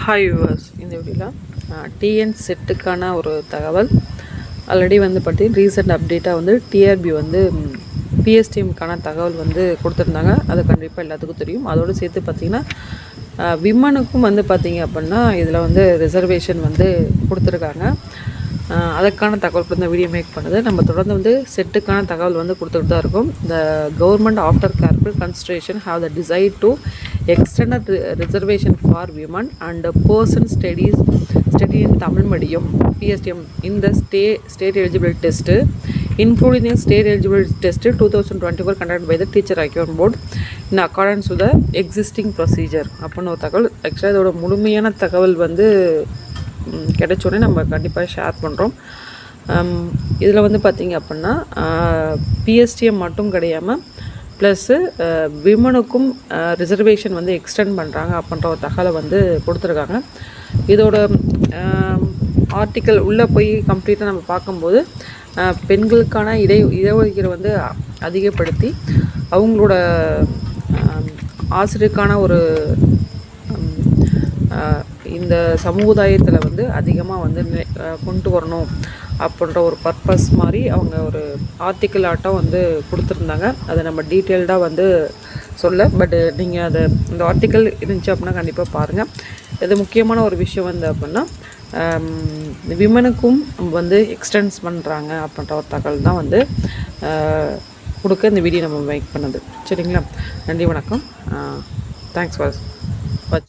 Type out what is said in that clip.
Hi viewers, இந்த வீடியோவில் TN செட்டுக்கான ஒரு தகவல். ஆல்ரெடி வந்து பார்த்தீங்கன்னா ரீசெண்ட் அப்டேட்டாக வந்து டிஆர்பி வந்து பிஎஸ்டிஎம்க்கான தகவல் வந்து கொடுத்துருந்தாங்க. அது கண்டிப்பாக எல்லாத்துக்கும் தெரியும். அதோடு சேர்த்து பார்த்திங்கன்னா விமனுக்கும் வந்து பார்த்திங்க அப்படின்னா இதில் வந்து ரிசர்வேஷன் வந்து கொடுத்துருக்காங்க. அதற்கான தகவல் கூட இந்த வீடியோ மேக் பண்ணுது. நம்ம தொடர்ந்து வந்து செட்டுக்கான தகவல் வந்து கொடுத்துட்டு தான் இருக்கும். இந்த government after careful consideration have the decide to extend reservation for women and person study in Tamil medium PSTM in the state eligibility test, including the state eligibility test 2024 conducted by the teacher account board in accordance with the existing procedure. அப்படின்னு ஒரு தகவல். ஆக்சுவலாக இதோட முழுமையான தகவல் வந்து கிடைச்சோடனே நம்ம கண்டிப்பாக ஷேர் பண்ணுறோம். இதில் வந்து பார்த்திங்க அப்படின்னா பிஎஸ்டிஎம் மட்டும் கிடையாமல் ப்ளஸ்ஸு விமனுக்கும் ரிசர்வேஷன் வந்து எக்ஸ்டெண்ட் பண்ணுறாங்க அப்படின்ற ஒரு தகவலை வந்து கொடுத்துருக்காங்க. இதோட ஆர்டிக்கல் உள்ளே போய் கம்ப்ளீட்டாக நம்ம பார்க்கும்போது பெண்களுக்கான இடஒதுக்கீடு வந்து அதிகப்படுத்தி அவங்களோட ஆசிரியருக்கான ஒரு இந்த சமுதாயத்தில் வந்து அதிகமாக வந்து கொண்டு வரணும் அப்படின்ற ஒரு பர்பஸ் மாதிரி அவங்க ஒரு ஆர்டிக்கிள் ஆட்டம் வந்து கொடுத்துருந்தாங்க. அதை நம்ம டீட்டெயில்டாக வந்து சொல்ல, பட் நீங்கள் அதை இந்த ஆர்டிக்கல் இருந்துச்சு அப்படின்னா கண்டிப்பாக பாருங்கள். இது முக்கியமான ஒரு விஷயம் வந்து அப்படின்னா விமனுக்கும் வந்து எக்ஸ்டென்ஸ் பண்ணுறாங்க அப்படின்ற ஒரு தகவல் தான் வந்து கொடுக்க இந்த வீடியோ நம்ம மேக் பண்ணுது. சரிங்களா? நன்றி, வணக்கம். Thanks for